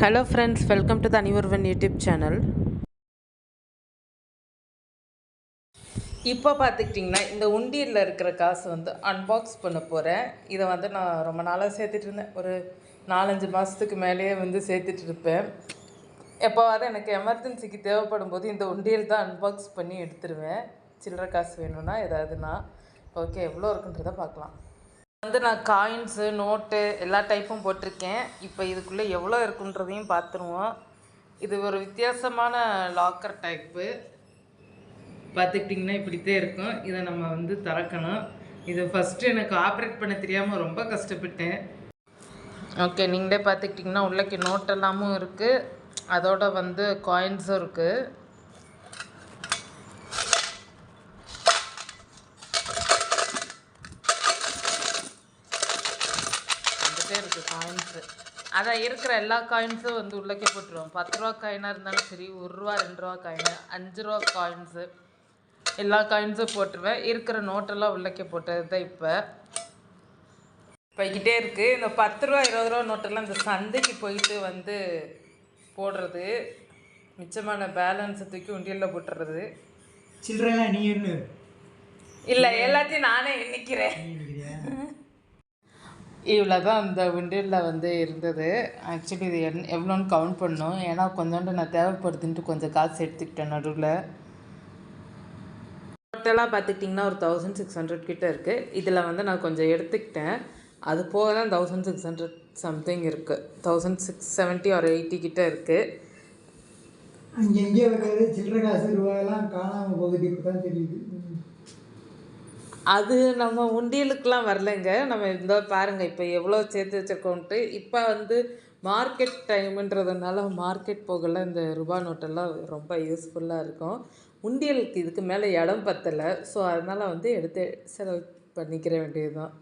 Hello friends, welcome to தனி ஒருவன் YouTube channel. இப்போ பார்த்துக்கிட்டிங்கன்னா இந்த உண்டியலில் இருக்கிற காசு வந்து அன்பாக்ஸ் பண்ண போகிறேன். இதை வந்து நான் ரொம்ப நாளாக சேர்த்துட்டு இருந்தேன். ஒரு 4-5 மாதத்துக்கு மேலேயே வந்து சேர்த்துட்டு இருப்பேன். எப்போவாவது எனக்கு எமர்ஜென்சிக்கு தேவைப்படும் போது இந்த உண்டியல் தான் அன்பாக்ஸ் பண்ணி எடுத்துருவேன். சில்லறை காசு வேணும்னா ஏதாவதுனா. ஓகே, எவ்வளோ இருக்குன்றதை பார்க்கலாம். வந்து நான் காயின்ஸு, நோட்டு எல்லா டைப்பும் போட்டிருக்கேன். இப்போ இதுக்குள்ளே எவ்வளோ இருக்குன்றதையும் பார்த்துருவோம். இது ஒரு வித்தியாசமான லாக்கர் டைப்பு. பார்த்துக்கிட்டிங்கன்னா இப்படித்தான் இருக்கும். இதை நம்ம வந்து திறக்கணும். இதை ஃபஸ்ட்டு எனக்கு ஆப்ரேட் பண்ண தெரியாமல் ரொம்ப கஷ்டப்பட்டேன். ஓகே, நீங்களே பார்த்துக்கிட்டிங்கன்னா உள்ளே நோட்டெல்லாமும் இருக்குது, அதோட வந்து காயின்ஸும் இருக்குது. இருக்குது காயின்ஸு. அதான் இருக்கிற எல்லா காயின்ஸும் வந்து உள்ளே போட்டுருவோம். 10 ரூபா காயினாக இருந்தாலும் சரி, 1 ரூபா 2 ரூபா காயினு, 5 ரூபா காயின்ஸு, எல்லா காயின்ஸும் போட்டுருவேன். இருக்கிற நோட்டெல்லாம் உள்ளே போட்டது தான் இப்போ போய்கிட்டே இருக்குது. இந்த 10 ரூபா 20 ரூபா நோட்டெல்லாம் இந்த சந்தைக்கு போயிட்டு வந்து போடுறது, மிச்சமான பேலன்ஸை தூக்கி உண்டியலில் போட்டுறது. சில்லறைலாம் நீ என்ன இல்லை, எல்லாத்தையும் நானே எண்ணிக்கிறேன். இவ்வளோ தான் அந்த உண்டியலில் வந்து இருந்தது. ஆக்சுவலி இது எவ்வளோன்னு கவுண்ட் பண்ணோம். ஏன்னா கொஞ்சோண்டு நான் தேவைப்படுதுன்ட்டு கொஞ்சம் காசு எடுத்துக்கிட்டேன் நடுவில். டோட்டலாக பார்த்துக்கிட்டிங்கன்னா ஒரு 1600 கிட்டே இருக்குது. இதில் வந்து நான் கொஞ்சம் எடுத்துக்கிட்டேன். அது போக தான் 1600 சம்திங் இருக்குது. 1670 ஒரு 80 கிட்டே இருக்குது. அங்கே எங்கேயோ வைக்கிறது சில்லறை காசு ரூபாயெல்லாம் காணாமல் போகுது. இப்போ தான் தெரியுது. அது நம்ம உண்டியலுக்கெலாம் வரலைங்க. நம்ம இந்த பாருங்கள் இப்போ எவ்வளோ சேர்த்து வச்சுருக்கோன்ட்டு. இப்போ வந்து மார்க்கெட் டைமுன்றதுனால மார்க்கெட் போகல இந்த ரூபா நோட்டெல்லாம் ரொம்ப யூஸ்ஃபுல்லாக இருக்கும். உண்டியலுக்கு இதுக்கு மேலே இடம் பத்தலை. ஸோ அதனால் வந்து எடுத்து செலவு பண்ணிக்கிற வேண்டியது தான்.